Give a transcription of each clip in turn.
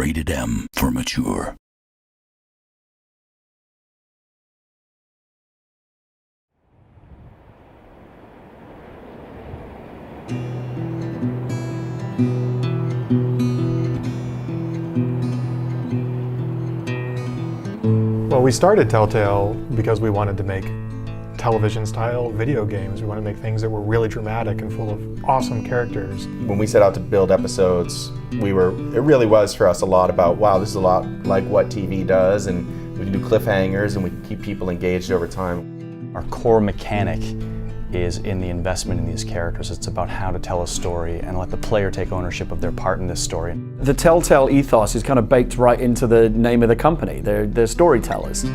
Rated M for mature. Well, we started Telltale because we wanted to make television-style video games. We wanted to make things that were really dramatic and full of awesome characters. When we set out to build episodes, it really was for us a lot about, wow, this is a lot like what TV does, and we can do cliffhangers and we can keep people engaged over time. Our core mechanic is in the investment in these characters. It's about how to tell a story and let the player take ownership of their part in this story. The Telltale ethos is kind of baked right into the name of the company. They're storytellers.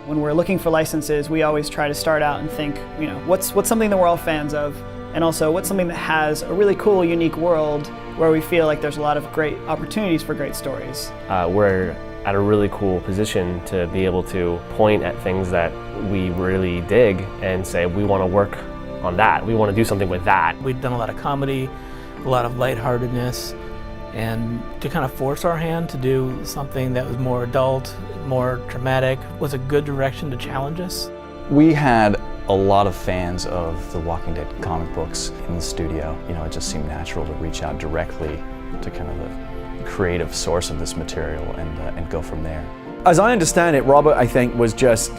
When we're looking for licenses, we always try to start out and think, what's something that we're all fans of, and also what's something that has a really cool, unique world where we feel like there's a lot of great opportunities for great stories. We're at a really cool position to be able to point at things that we really dig and say, we want to work on that. We want to do something with that. We've done a lot of comedy, a lot of lightheartedness, and to kind of force our hand to do something that was more adult, more dramatic, was a good direction to challenge us. We had a lot of fans of the Walking Dead comic books in the studio. It just seemed natural to reach out directly to kind of the creative source of this material and go from there. As I understand it, Robert, I think, was just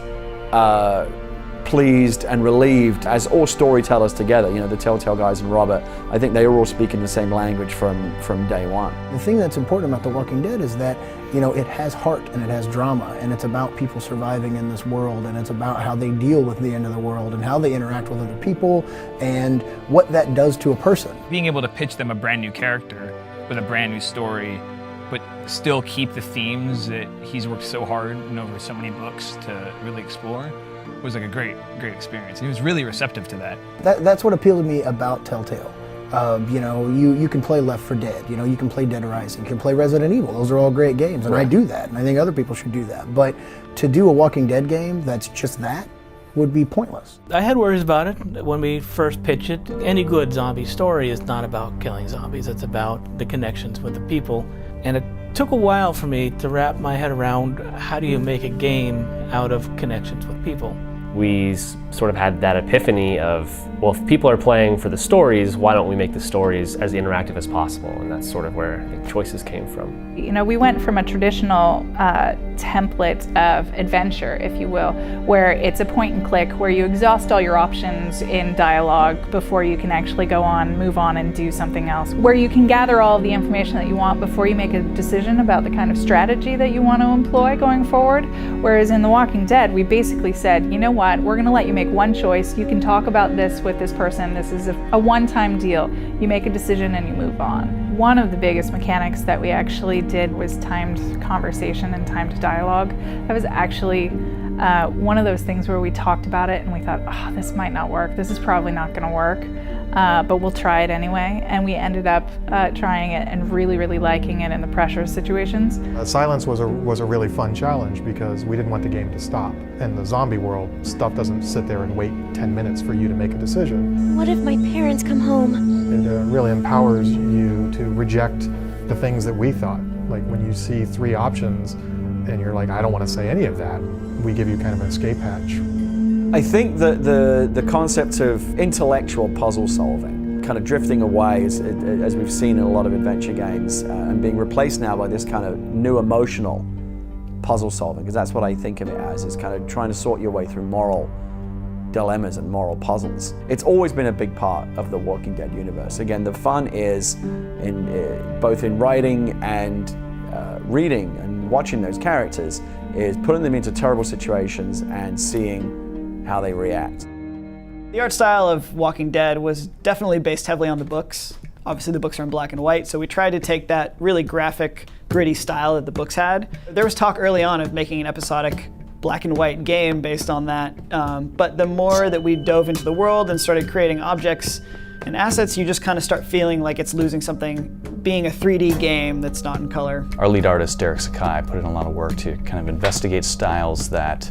pleased and relieved, as all storytellers together, the Telltale guys and Robert, I think they were all speaking the same language from day one. The thing that's important about The Walking Dead is that, it has heart and it has drama, and it's about people surviving in this world, and it's about how they deal with the end of the world and how they interact with other people and what that does to a person. Being able to pitch them a brand new character with a brand new story, but still keep the themes that he's worked so hard and over so many books to really explore was like a great experience. And he was really receptive to that. That's what appealed to me about Telltale. You can play Left 4 Dead, you can play Dead Rising, you can play Resident Evil. Those are all great games, and right. I do that, and I think other people should do that. But to do a Walking Dead game that's just that would be pointless. I had worries about it when we first pitched it. Any good zombie story is not about killing zombies, it's about the connections with the people. And it took a while for me to wrap my head around how do you make a game out of connections with people. We sort of had that epiphany of, well, if people are playing for the stories, why don't we make the stories as interactive as possible? And that's sort of where the choices came from. We went from a traditional template of adventure, if you will, where it's a point and click, where you exhaust all your options in dialogue before you can actually move on and do something else, where you can gather all of the information that you want before you make a decision about the kind of strategy that you want to employ going forward. Whereas in The Walking Dead, we basically said, you know what, we're going to let you make one choice. You can talk about this with this person. This is a one-time deal. You make a decision and you move on. One of the biggest mechanics that we actually did was timed conversation and timed dialogue. That was actually one of those things where we talked about it and we thought, oh, this might not work. This is probably not going to work, but we'll try it anyway. And we ended up trying it and really, really liking it in the pressure situations. Silence was a really fun challenge because we didn't want the game to stop. In the zombie world, stuff doesn't sit there and wait 10 minutes for you to make a decision. What if my parents come home? It really empowers you to reject the things that we thought. Like when you see 3 options and you're like, I don't want to say any of that, we give you kind of an escape hatch. I think that the concept of intellectual puzzle solving, kind of drifting away as we've seen in a lot of adventure games, and being replaced now by this kind of new emotional puzzle solving, because that's what I think of it as, is kind of trying to sort your way through moral dilemmas and moral puzzles. It's always been a big part of the Walking Dead universe. Again, the fun is both in writing and reading and watching those characters, is putting them into terrible situations and seeing how they react. The art style of Walking Dead was definitely based heavily on the books. Obviously the books are in black and white, so we tried to take that really graphic, gritty style that the books had. There was talk early on of making an episodic black and white game based on that, but the more that we dove into the world and started creating objects and assets, you just kind of start feeling like it's losing something, being a 3D game that's not in color. Our lead artist, Derek Sakai, put in a lot of work to kind of investigate styles that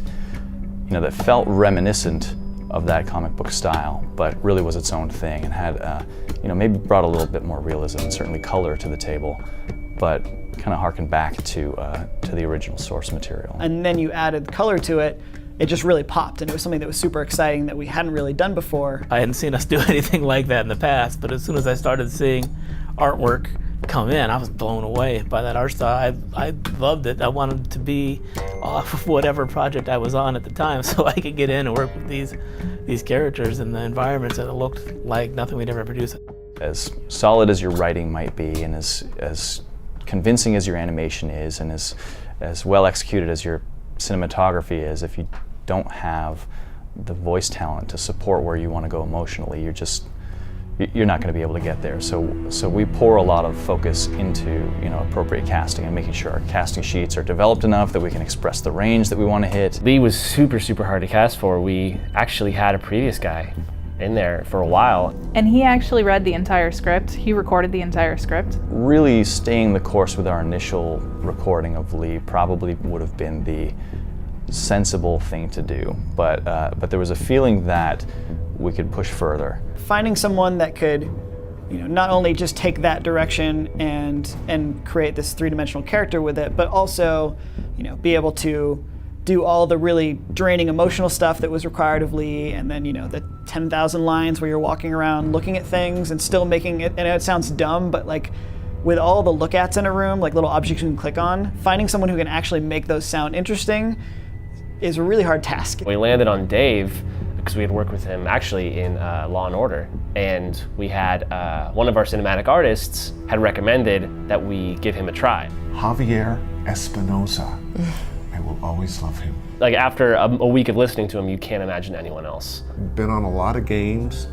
that felt reminiscent of that comic book style, but really was its own thing and had, maybe brought a little bit more realism and certainly color to the table, but kind of harkened back to the original source material. And then you added color to it, it just really popped, and it was something that was super exciting that we hadn't really done before. I hadn't seen us do anything like that in the past, but as soon as I started seeing artwork come in, I was blown away by that art style. I loved it. I wanted to be off of whatever project I was on at the time so I could get in and work with these characters and the environments that looked like nothing we'd ever produced. As solid as your writing might be, and as convincing as your animation is, and as well executed as your cinematography is, if you don't have the voice talent to support where you want to go emotionally, you're not going to be able to get there. So we pour a lot of focus into appropriate casting and making sure our casting sheets are developed enough that we can express the range that we want to hit. Lee was super, super hard to cast for. We actually had a previous guy in there for a while. And he actually read the entire script. He recorded the entire script. Really staying the course with our initial recording of Lee probably would have been the sensible thing to do, but there was a feeling that we could push further. Finding someone that could, not only just take that direction and create this three-dimensional character with it, but also, be able to do all the really draining emotional stuff that was required of Lee, and then the 10,000 lines where you're walking around looking at things and still making it. And it sounds dumb, but like with all the look-ats in a room, like little objects you can click on, finding someone who can actually make those sound interesting is a really hard task. We landed on Dave because we had worked with him actually in Law and Order, and we had one of our cinematic artists had recommended that we give him a try. Javier Espinosa. I will always love him. Like after a week of listening to him, you can't imagine anyone else. Been on a lot of games,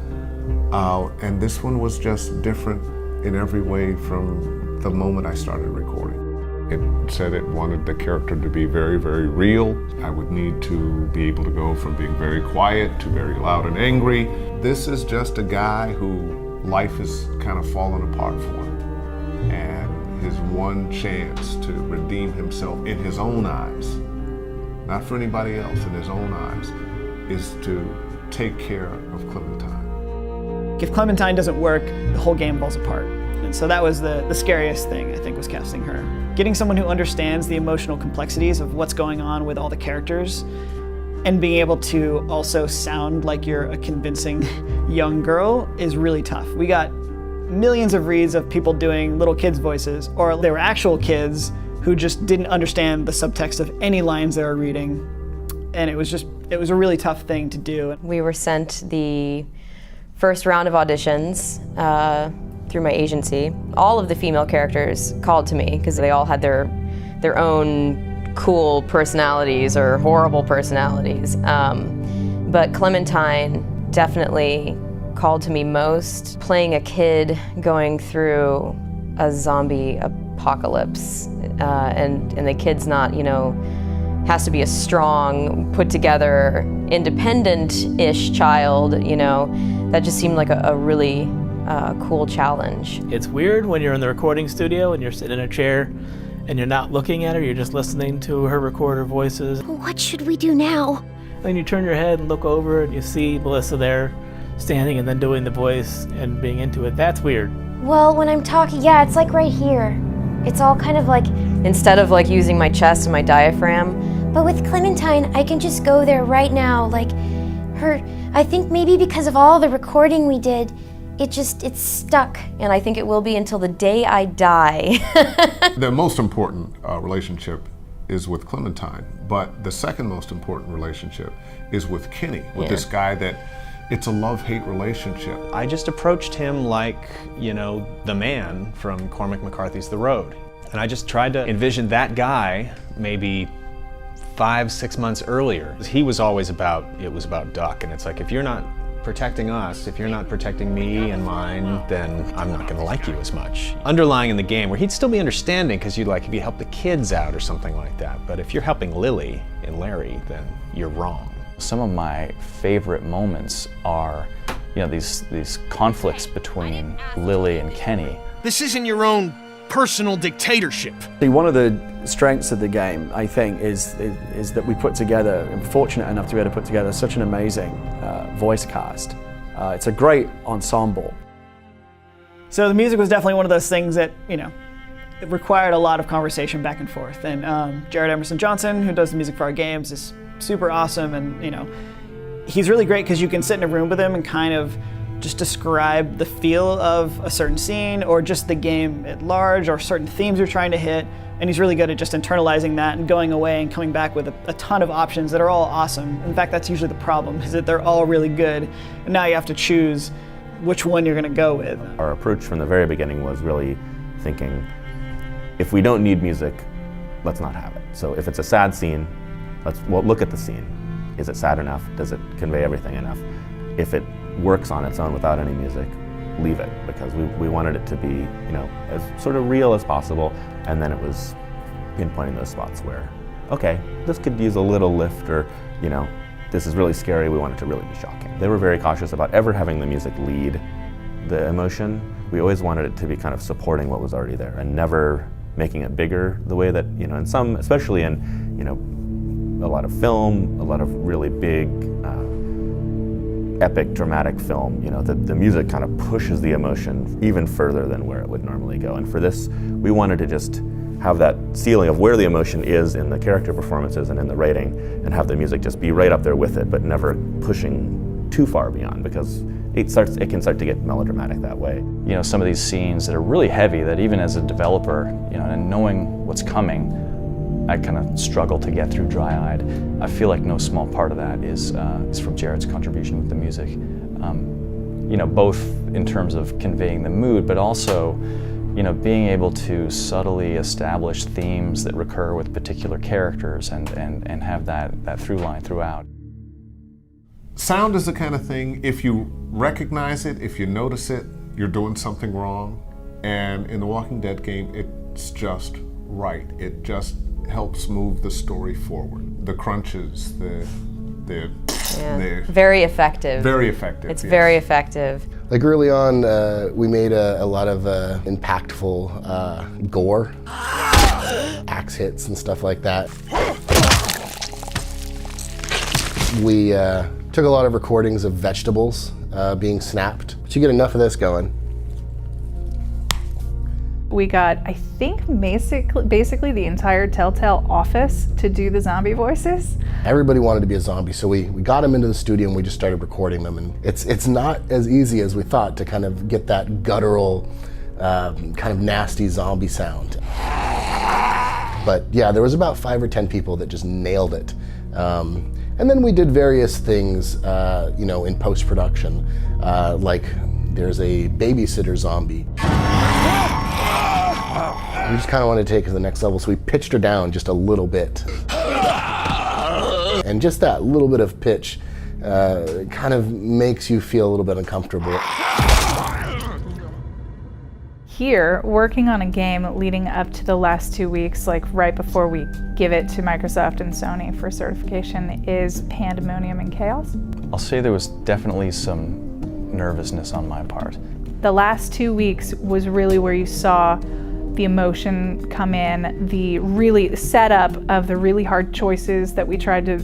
and this one was just different in every way from the moment I started recording. It said it wanted the character to be very, very real. I would need to be able to go from being very quiet to very loud and angry. This is just a guy who life has kind of fallen apart for him. And his one chance to redeem himself in his own eyes, not for anybody else, in his own eyes, is to take care of Clementine. If Clementine doesn't work, the whole game falls apart. And so that was the scariest thing, I think, was casting her. Getting someone who understands the emotional complexities of what's going on with all the characters and being able to also sound like you're a convincing young girl is really tough. We got millions of reads of people doing little kids' voices, or they were actual kids who just didn't understand the subtext of any lines they were reading. And it was a really tough thing to do. We were sent the first round of auditions through my agency. All of the female characters called to me because they all had their own cool personalities or horrible personalities. But Clementine definitely called to me most. Playing a kid going through a zombie apocalypse, and the kid's not, has to be a strong, put together, independent-ish child, that just seemed like a really cool challenge. It's weird when you're in the recording studio and you're sitting in a chair and you're not looking at her, you're just listening to her record her voices. What should we do now? Then you turn your head and look over and you see Melissa there standing and then doing the voice and being into it. That's weird. Well, when I'm talking, yeah, it's like right here. It's all kind of like... Instead of like using my chest and my diaphragm. But with Clementine, I can just go there right now. Like I think maybe because of all the recording we did, it's stuck. And I think it will be until the day I die. The most important relationship is with Clementine, but the second most important relationship is with Kenny, with this guy that it's a love-hate relationship. I just approached him like, the man from Cormac McCarthy's The Road. And I just tried to envision that guy maybe 5-6 months earlier. He was always about Duck, and it's like, if you're not protecting us, if you're not protecting me and mine, then I'm not gonna like you as much. Underlying in the game, where he'd still be understanding, because if you help the kids out or something like that, but if you're helping Lily and Larry, then you're wrong. Some of my favorite moments are, these conflicts between Lily and Kenny. This isn't your own personal dictatorship. See, one of the strengths of the game, I think, is that we put together, I'm fortunate enough to be able to put together such an amazing voice cast. It's a great ensemble. So the music was definitely one of those things that, you know, it required a lot of conversation back and forth. And Jared Emerson Johnson, who does the music for our games, is super awesome. And, you know, he's really great because you can sit in a room with him and kind of just describe the feel of a certain scene or just the game at large or certain themes you're trying to hit. And he's really good at just internalizing that and going away and coming back with a ton of options that are all awesome. In fact, that's usually the problem, is that they're all really good. And now you have to choose which one you're going to go with. Our approach from the very beginning was really thinking, if we don't need music, let's not have it. So if it's a sad scene, we'll look at the scene. Is it sad enough? Does it convey everything enough? If it works on its own without any music, leave it, because we wanted it to be, you know, as sort of real as possible. And then it was pinpointing those spots where, okay, this could use a little lift, or, you know, this is really scary, we want it to really be shocking. They were very cautious about ever having the music lead the emotion. We always wanted it to be kind of supporting what was already there and never making it bigger the way that, you know, in some, especially in, you know, a lot of film, a lot of really big, epic, dramatic film, you know, the music kind of pushes the emotion even further than where it would normally go. And for this, we wanted to just have that ceiling of where the emotion is in the character performances and in the writing, and have the music just be right up there with it, but never pushing too far beyond, because it can start to get melodramatic that way. You know, some of these scenes that are really heavy, that even as a developer, you know, and knowing what's coming, I kind of struggle to get through dry-eyed. I feel like no small part of that is from Jared's contribution with the music. You know, both in terms of conveying the mood, but also, you know, being able to subtly establish themes that recur with particular characters and have that through line throughout. Sound is the kind of thing, if you recognize it, if you notice it, you're doing something wrong. And in the Walking Dead game, it's just right. It just helps move the story forward. The crunches, very effective. Very effective. It's very effective. Like early on, we made a lot of impactful gore, axe hits and stuff like that. We took a lot of recordings of vegetables being snapped. But you get enough of this going. We got, I think, basically the entire Telltale office to do the zombie voices. Everybody wanted to be a zombie, so we got them into the studio and we just started recording them. And it's not as easy as we thought to kind of get that guttural, kind of nasty zombie sound. But yeah, there was about 5 or 10 people that just nailed it. And then we did various things, you know, in post-production, like there's a babysitter zombie. We just kind of wanted to take it to the next level, so we pitched her down just a little bit. And just that little bit of pitch kind of makes you feel a little bit uncomfortable. Here, working on a game leading up to the last 2 weeks, like right before we give it to Microsoft and Sony for certification, is pandemonium and chaos. I'll say there was definitely some nervousness on my part. The last 2 weeks was really where you saw the emotion come in, the really setup of the really hard choices that we tried to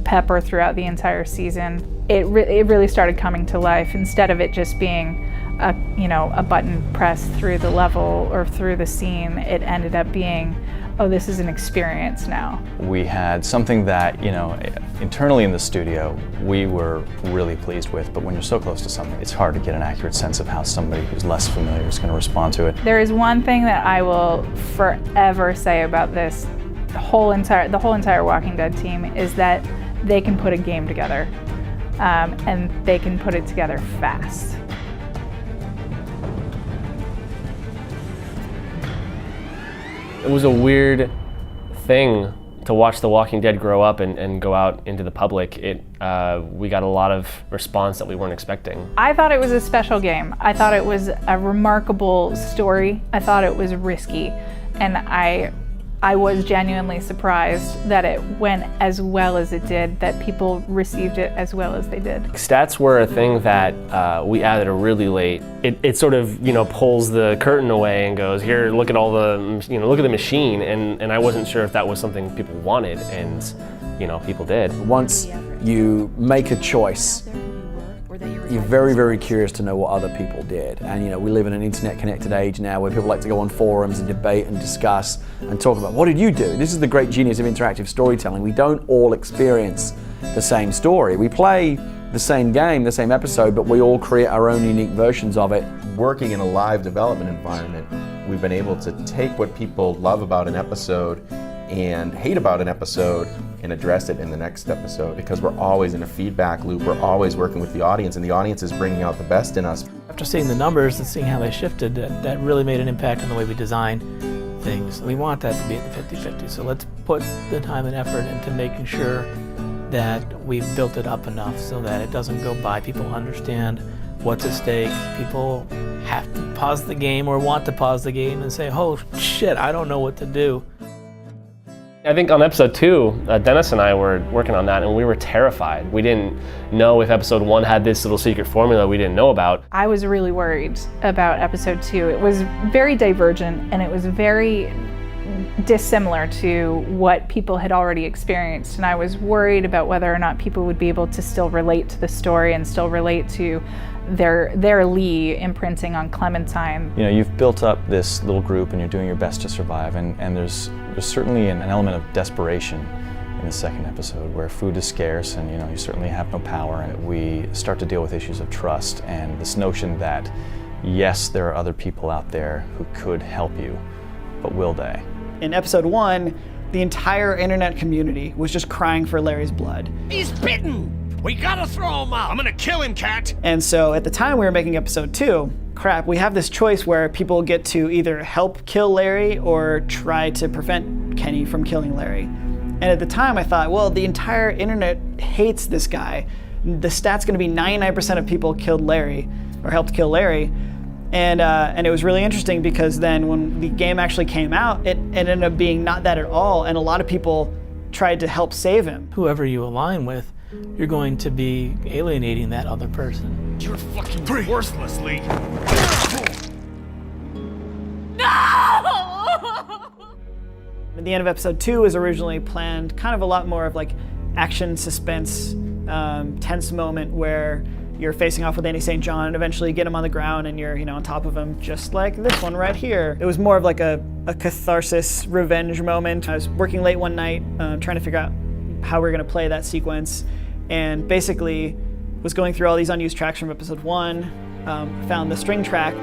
pepper throughout the entire season. It really started coming to life, instead of it just being a button pressed through the level or through the scene. It ended up being, oh, this is an experience now. We had something that, you know, internally in the studio, we were really pleased with, but when you're so close to something, it's hard to get an accurate sense of how somebody who's less familiar is going to respond to it. There is one thing that I will forever say about this, the whole entire Walking Dead team, is that they can put a game together, and they can put it together fast. It was a weird thing to watch The Walking Dead grow up and go out into the public. We got a lot of response that we weren't expecting. I thought it was a special game. I thought it was a remarkable story. I thought it was risky. And I I was genuinely surprised that it went as well as it did, that people received it as well as they did. Stats were a thing that we added really late. It sort of, pulls the curtain away and goes, here, look at all the, look at the machine, and I wasn't sure if that was something people wanted, and, people did. Once you make a choice, you're very, very curious to know what other people did. And we live in an internet-connected age now where people like to go on forums and debate and discuss and talk about, what did you do? This is the great genius of interactive storytelling. We don't all experience the same story. We play the same game, the same episode, but we all create our own unique versions of it. Working in a live development environment, we've been able to take what people love about an episode and hate about an episode and address it in the next episode, because we're always in a feedback loop. We're always working with the audience, and the audience is bringing out the best in us. After seeing the numbers and seeing how they shifted, that really made an impact on the way we design things. We want that to be at the 50-50, so let's put the time and effort into making sure that we've built it up enough so that it doesn't go by. People understand what's at stake. People have to pause the game or want to pause the game and say, oh shit, I don't know what to do. I think on episode 2, Dennis and I were working on that, and we were terrified. We didn't know if episode 1 had this little secret formula we didn't know about. I was really worried about episode 2. It was very divergent, and it was very dissimilar to what people had already experienced, and I was worried about whether or not people would be able to still relate to the story and still relate to their Lee imprinting on Clementine. You've built up this little group and you're doing your best to survive, and there's certainly an element of desperation in the second episode where food is scarce and you certainly have no power, and we start to deal with issues of trust and this notion that yes, there are other people out there who could help you, but will they? In episode 1, the entire internet community was just crying for Larry's blood. He's bitten! We gotta throw him out! I'm gonna kill him, Cat! And so at the time we were making episode 2, crap, we have this choice where people get to either help kill Larry or try to prevent Kenny from killing Larry. And at the time I thought, well, the entire internet hates this guy. The stat's gonna be 99% of people killed Larry, or helped kill Larry. And it was really interesting because then when the game actually came out, it ended up being not that at all, and a lot of people tried to help save him. Whoever you align with, you're going to be alienating that other person. You're fucking worthless, Lee. At the end of episode 2 was originally planned kind of a lot more of like action, suspense, tense moment where you're facing off with Andy St. John and eventually get him on the ground and you're on top of him, just like this one right here. It was more of like a catharsis revenge moment. I was working late one night trying to figure out how we were gonna play that sequence, and basically was going through all these unused tracks from episode 1, found the string track.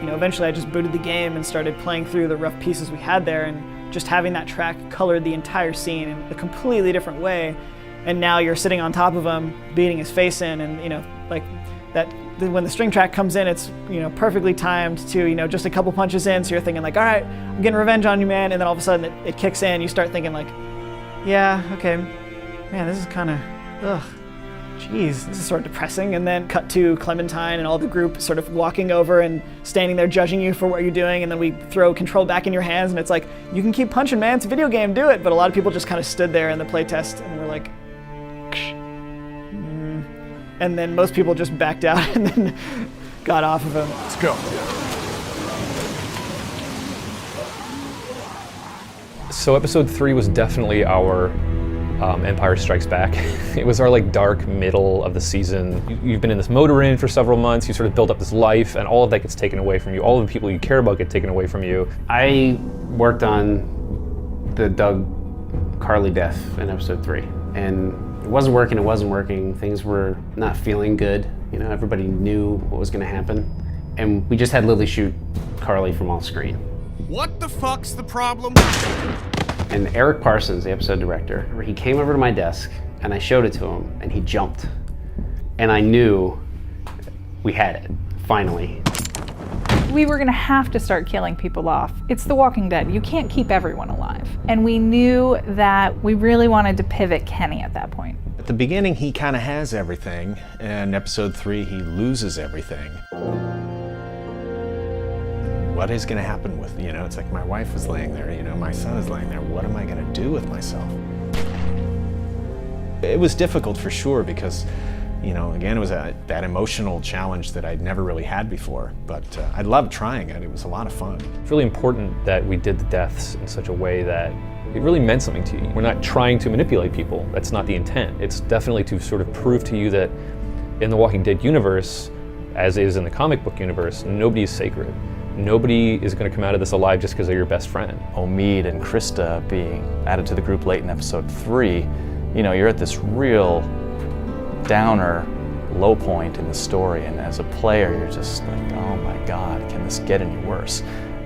Eventually I just booted the game and started playing through the rough pieces we had there, and just having that track colored the entire scene in a completely different way. And now you're sitting on top of him, beating his face in, and like that. When the string track comes in, it's perfectly timed to just a couple punches in. So you're thinking like, all right, I'm getting revenge on you, man. And then all of a sudden it kicks in. You start thinking like, yeah, okay, man, this is kind of, geez, this is sort of depressing. And then cut to Clementine and all the group sort of walking over and standing there judging you for what you're doing. And then we throw control back in your hands, and it's like, you can keep punching, man. It's a video game, do it. But a lot of people just kind of stood there in the playtest and were like. And then most people just backed out and then got off of him. Let's go. So episode 3 was definitely our Empire Strikes Back. It was our dark middle of the season. You've been in this motor inn for several months, you sort of build up this life, and all of that gets taken away from you. All of the people you care about get taken away from you. I worked on the Doug Carly death in episode 3, and it wasn't working. Things were not feeling good. Everybody knew what was gonna happen. And we just had Lily shoot Carly from off screen. What the fuck's the problem? And Eric Parsons, the episode director, he came over to my desk and I showed it to him and he jumped. And I knew we had it, finally. We were gonna have to start killing people off. It's The Walking Dead. You can't keep everyone alive. And we knew that we really wanted to pivot Kenny at that point. At the beginning, he kind of has everything, and episode 3, he loses everything. what is going to happen with, it's like my wife is laying there, my son is laying there. What am I going to do with myself? It was difficult for sure because, again, it was that emotional challenge that I'd never really had before. But I loved trying it. It was a lot of fun. It's really important that we did the deaths in such a way that it really meant something to you. We're not trying to manipulate people. That's not the intent. It's definitely to sort of prove to you that in the Walking Dead universe, as is in the comic book universe, nobody is sacred. Nobody is going to come out of this alive just because they're your best friend. Omid and Krista being added to the group late in episode 3, you're at this real downer, low point in the story, and as a player, you're just like, oh my God, can this get any worse?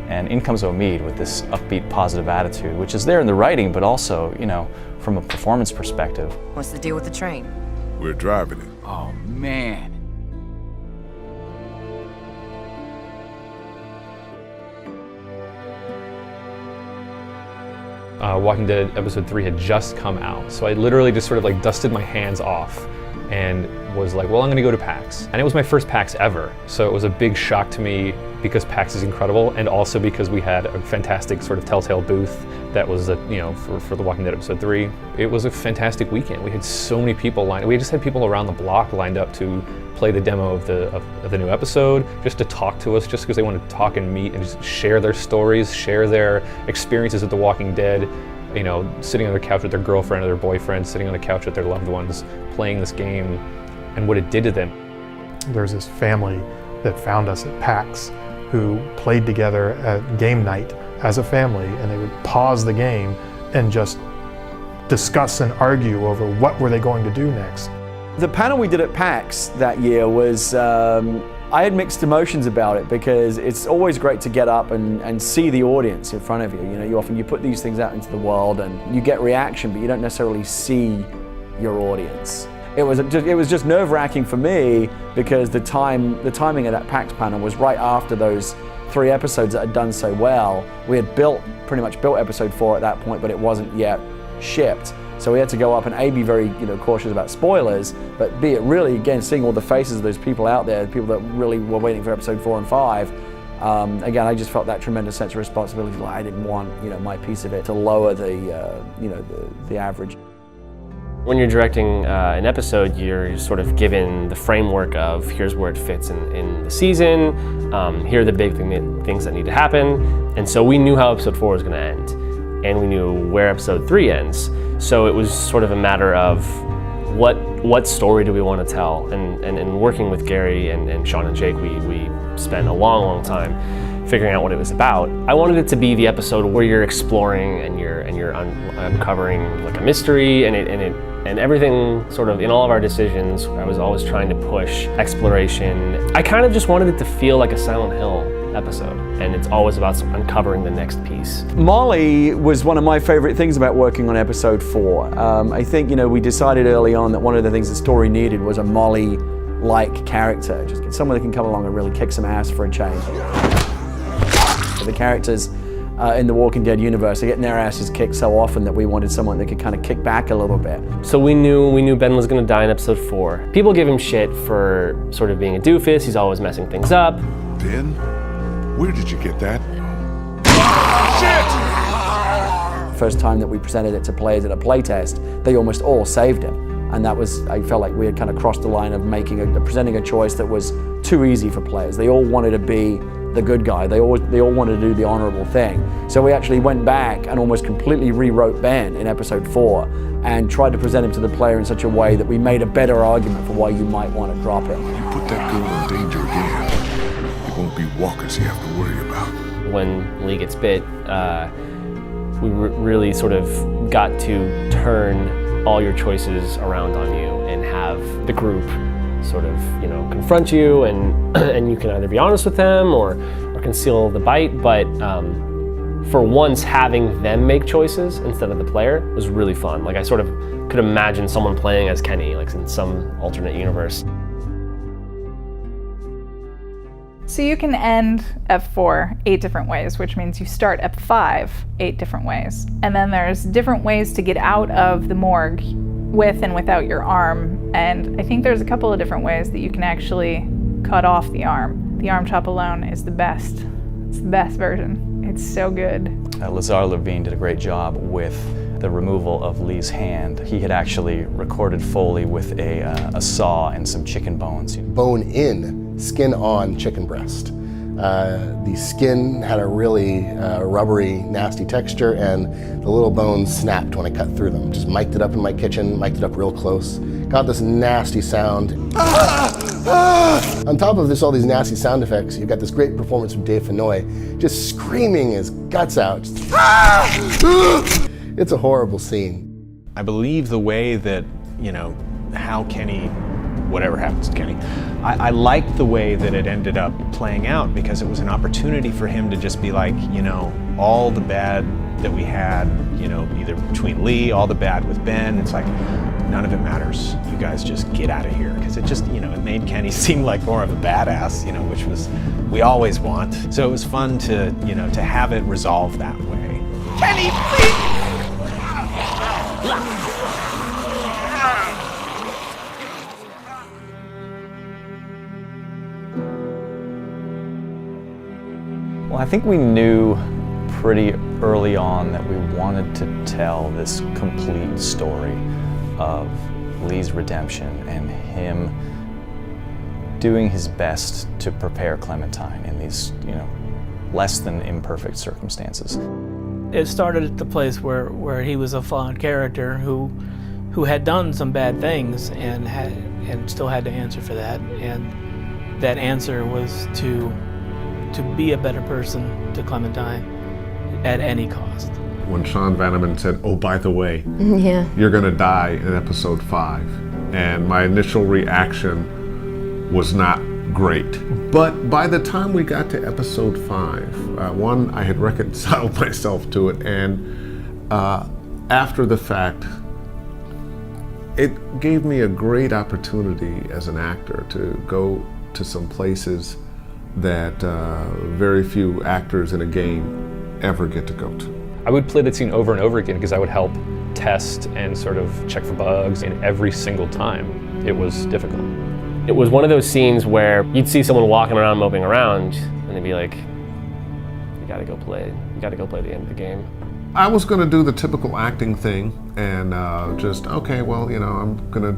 And in comes Omid with this upbeat, positive attitude, which is there in the writing, but also, from a performance perspective. What's the deal with the train? We're driving it. Oh, man. Walking Dead episode 3 had just come out, so I literally just sort of like dusted my hands off and was like, well, I'm gonna go to PAX. And it was my first PAX ever, so it was a big shock to me because PAX is incredible, and also because we had a fantastic sort of Telltale booth that was, for The Walking Dead episode 3. It was a fantastic weekend. We had so many people lined up. We just had people around the block lined up to play the demo of the new episode, just to talk to us, just because they wanted to talk and meet and just share their stories, share their experiences with The Walking Dead, sitting on the couch with their girlfriend or their boyfriend, sitting on the couch with their loved ones, playing this game, and what it did to them. There's this family that found us at PAX who played together at game night as a family, and they would pause the game and just discuss and argue over what were they going to do next. The panel we did at PAX that year was, I had mixed emotions about it because it's always great to get up and see the audience in front of you. You put these things out into the world and you get reaction, but you don't necessarily see your audience. It was just nerve-wracking for me because the timing of that PAX panel was right after those 3 episodes that had done so well. We had pretty much built episode 4 at that point, but it wasn't yet shipped. So we had to go up and A, be very cautious about spoilers, but B, it really, again, seeing all the faces of those people out there, people that really were waiting for episode 4 and 5, again, I just felt that tremendous sense of responsibility. Like I didn't want, my piece of it to lower the average. When you're directing an episode, you're sort of given the framework of here's where it fits in the season, here are the big things that need to happen, and so we knew how episode 4 was going to end, and we knew where episode 3 ends. So it was sort of a matter of what story do we want to tell, and working with Gary and Sean and Jake, we spent a long time figuring out what it was about. I wanted it to be the episode where you're exploring and you're uncovering like a mystery, and everything sort of in all of our decisions, I was always trying to push exploration. I kind of just wanted it to feel like a Silent Hill episode, and it's always about uncovering the next piece. Molly was one of my favorite things about working on episode 4. I think, we decided early on that one of the things the story needed was a Molly-like character, just someone that can come along and really kick some ass for a change. The characters in the Walking Dead universe are getting their asses kicked so often that we wanted someone that could kind of kick back a little bit. So we knew Ben was going to die in episode 4. People give him shit for sort of being a doofus. He's always messing things up. Ben, where did you get that? Shit! First time that we presented it to players at a playtest, they almost all saved him. And that was, I felt like we had kind of crossed the line of presenting a choice that was too easy for players. They all wanted to be the good guy. They all wanted to do the honorable thing. So we actually went back and almost completely rewrote Ben in episode 4 and tried to present him to the player in such a way that we made a better argument for why you might want to drop him. You put that girl in danger again, it won't be walkers you have to worry about. When Lee gets bit, we really sort of got to turn all your choices around on you and have the group sort of, confront you, and you can either be honest with them or conceal the bite, but for once having them make choices instead of the player was really fun. Like I sort of could imagine someone playing as Kenny, like in some alternate universe. So you can end F4 8 different ways, which means you start F5 8 different ways. And then there's different ways to get out of the morgue with and without your arm. And I think there's a couple of different ways that you can actually cut off the arm. The arm chop alone is the best. It's the best version. It's so good. Lazar Levine did a great job with the removal of Lee's hand. He had actually recorded Foley with a saw and some chicken bones. Bone in, skin on chicken breast. The skin had a really rubbery, nasty texture, and the little bones snapped when I cut through them. Just mic'd it up in my kitchen, mic'd it up real close. Got this nasty sound. On top of this, all these nasty sound effects, you've got this great performance from Dave Fennoy, just screaming his guts out. It's a horrible scene. I believe the way that, how Kenny, whatever happens to Kenny, I liked the way that it ended up playing out, because it was an opportunity for him to just be like, all the bad that we had, either between Lee, all the bad with Ben, it's like, none of it matters. You guys just get out of here. Because it just, it made Kenny seem like more of a badass, which was, we always want. So it was fun to, to have it resolve that way. Kenny, please! Well, I think we knew pretty early on that we wanted to tell this complete story of Lee's redemption and him doing his best to prepare Clementine in these, less than imperfect circumstances. It started at the place where he was a flawed character who had done some bad things and still had to answer for that. And that answer was to be a better person to Clementine at any cost. When Sean Vanneman said, oh, by the way, you're gonna die in episode 5. And my initial reaction was not great. But by the time we got to episode 5, one, I had reconciled myself to it, and after the fact, it gave me a great opportunity as an actor to go to some places that very few actors in a game ever get to go to. I would play that scene over and over again because I would help test and sort of check for bugs, and every single time it was difficult. It was one of those scenes where you'd see someone walking around, moping around, and they'd be like, you gotta go play the end of the game. I was gonna do the typical acting thing and okay, well, I'm gonna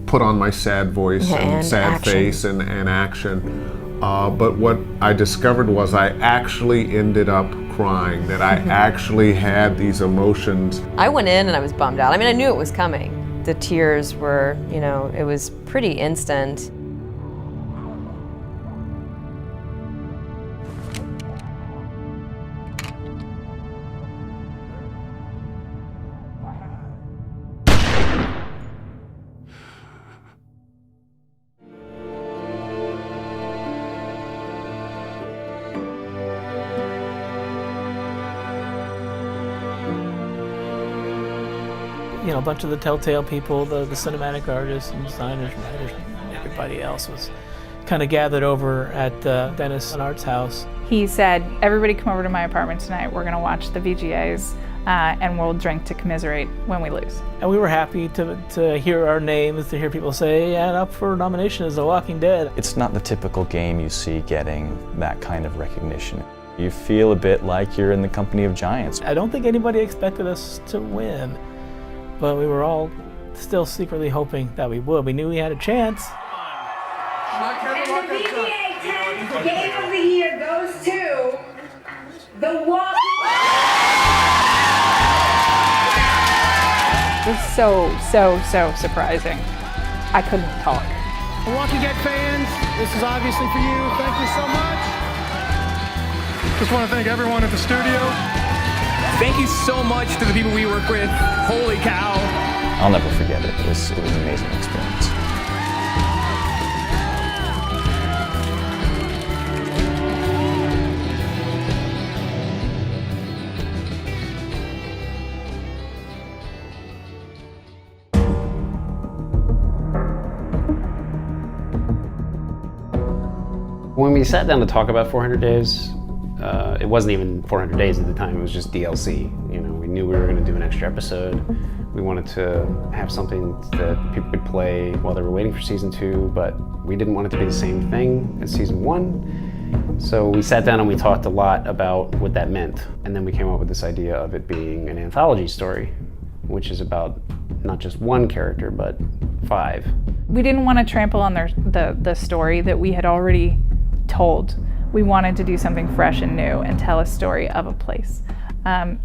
put on my sad voice and sad action. face and action. But what I discovered was I actually ended up crying, that I actually had these emotions. I went in and I was bummed out. I mean, I knew it was coming. The tears were, it was pretty instant. A bunch of the Telltale people, the cinematic artists and designers and writers, and everybody else was kind of gathered over at Dennis and Art's house. He said, everybody come over to my apartment tonight. We're gonna watch the VGAs and we'll drink to commiserate when we lose. And we were happy to hear our names, to hear people say, and up for nomination is The Walking Dead. It's not the typical game you see getting that kind of recognition. You feel a bit like you're in the company of giants. I don't think anybody expected us to win, but we were all still secretly hoping that we would. We knew we had a chance. And the VGA 10 Game of the Year goes to The Walking It was so surprising. I couldn't talk. The Walking Dead fans, this is obviously for you. Thank you so much. Just want to thank everyone at the studio. Thank you so much to the people we work with. Holy cow. I'll never forget it. It was an amazing experience. When we sat down to talk about 400 Days, it wasn't even 400 Days at the time, it was just DLC. We knew we were going to do an extra episode. We wanted to have something that people could play while they were waiting for season 2, but we didn't want it to be the same thing as season 1. So we sat down and we talked a lot about what that meant. And then we came up with this idea of it being an anthology story, which is about not just one character, but 5. We didn't want to trample on the story that we had already told. We wanted to do something fresh and new and tell a story of a place.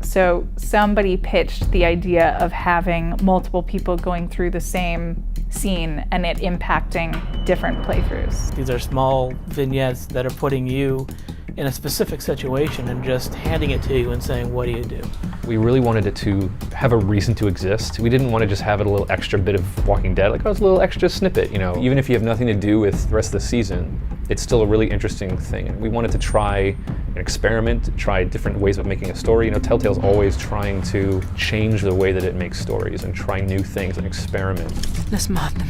So somebody pitched the idea of having multiple people going through the same scene and it impacting different playthroughs. These are small vignettes that are putting you in a specific situation and just handing it to you and saying, what do you do? We really wanted it to have a reason to exist. We didn't want to just have it a little extra bit of Walking Dead, like, oh, it's a little extra snippet, you know. Even if you have nothing to do with the rest of the season, it's still a really interesting thing. And we wanted to try an experiment, try different ways of making a story. You know, Telltale's always trying to change the way that it makes stories and try new things and experiment. Let's mob them.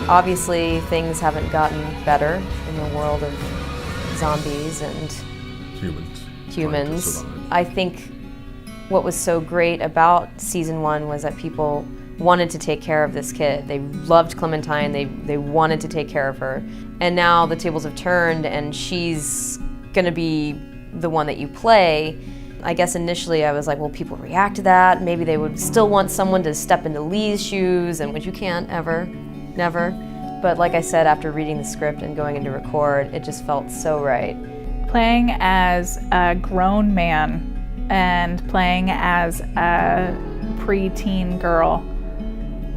Obviously, things haven't gotten better in the world of zombies and humans. I think what was so great about season 1 was that people wanted to take care of this kid. They loved Clementine, they wanted to take care of her. And now the tables have turned and she's gonna be the one that you play. I guess initially I was like, well, people react to that. Maybe they would still want someone to step into Lee's shoes, and which you can't ever, never. But like I said, after reading the script and going into record, it just felt so right. Playing as a grown man and playing as a preteen girl,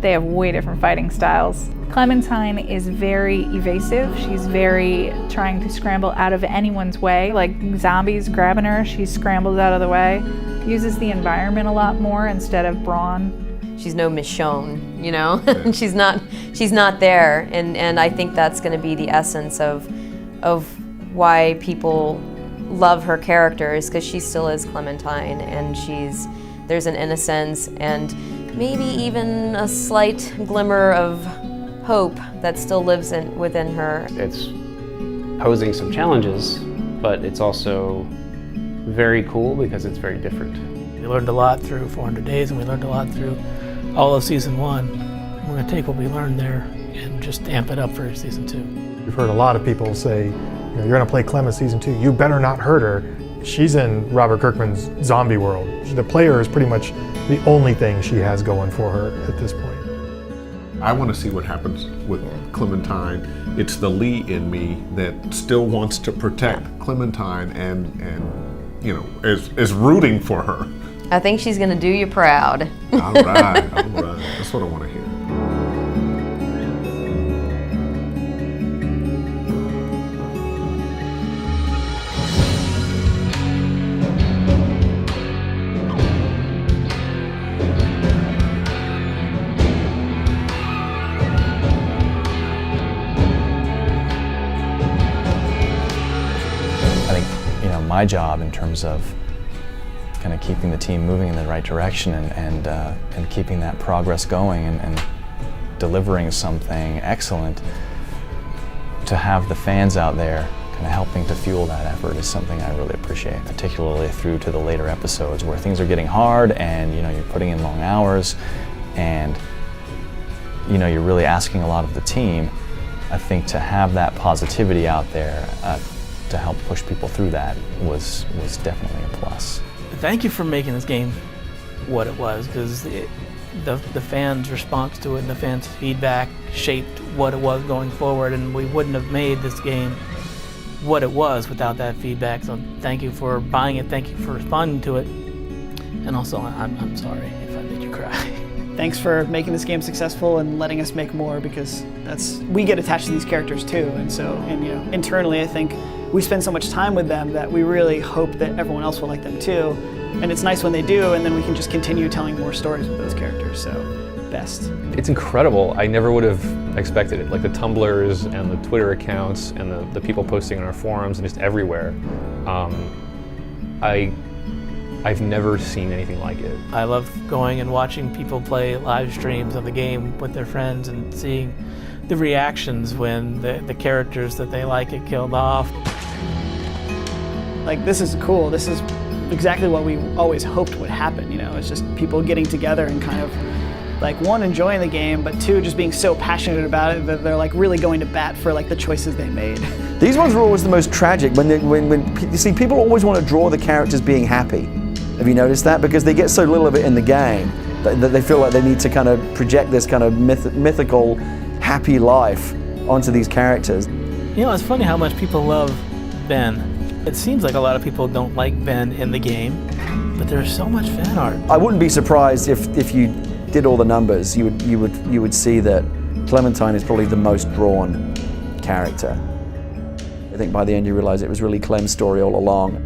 they have way different fighting styles. Clementine is very evasive. She's very trying to scramble out of anyone's way. Like zombies grabbing her, she scrambles out of the way. Uses the environment a lot more instead of brawn. She's no Michonne, you know? she's not there. And I think that's gonna be the essence of why people love her character, is because she still is Clementine, and there's an innocence and maybe even a slight glimmer of hope that still lives within her. It's posing some challenges, but it's also very cool because it's very different. We learned a lot through 400 Days, and we learned a lot through all of season 1. We're gonna take what we learned there and just amp it up for season 2. We've heard a lot of people say, you know, you're gonna play Clem in season 2, you better not hurt her. She's in Robert Kirkman's zombie world. The player is pretty much the only thing she has going for her at this point. I want to see what happens with Clementine. It's the Lee in me that still wants to protect Clementine and you know, is rooting for her. I think she's gonna do you proud. All right. That's what I want to hear. My job in terms of kind of keeping the team moving in the right direction and keeping that progress going and delivering something excellent, to have the fans out there kind of helping to fuel that effort is something I really appreciate, particularly through to the later episodes where things are getting hard and you're putting in long hours and you're really asking a lot of the team. I think to have that positivity out there to help push people through that was definitely a plus. Thank you for making this game what it was, because the fans' response to it and the fans' feedback shaped what it was going forward, and we wouldn't have made this game what it was without that feedback. So thank you for buying it, thank you for responding to it, and also I'm sorry if I made you cry. Thanks for making this game successful and letting us make more, because we get attached to these characters too, and internally I think we spend so much time with them that we really hope that everyone else will like them too. And it's nice when they do, and then we can just continue telling more stories with those characters, so best. It's incredible. I never would have expected it. Like the Tumblrs and the Twitter accounts and the people posting on our forums and just everywhere. I've never seen anything like it. I love going and watching people play live streams of the game with their friends and seeing the reactions when the characters that they like get killed off. like, this is cool. This is exactly what we always hoped would happen, you know? It's just people getting together and kind of, like, one, enjoying the game, but two, just being so passionate about it that they're like really going to bat for like the choices they made. These ones were always the most tragic. When you see, people always want to draw the characters being happy. Have you noticed that? Because they get so little of it in the game that they feel like they need to kind of project this kind of mythical, happy life onto these characters. You know, it's funny how much people love Ben. It seems like a lot of people don't like Ben in the game, but there's so much fan art. I wouldn't be surprised if you did all the numbers, you would see that Clementine is probably the most drawn character. I think by the end you realize it was really Clem's story all along.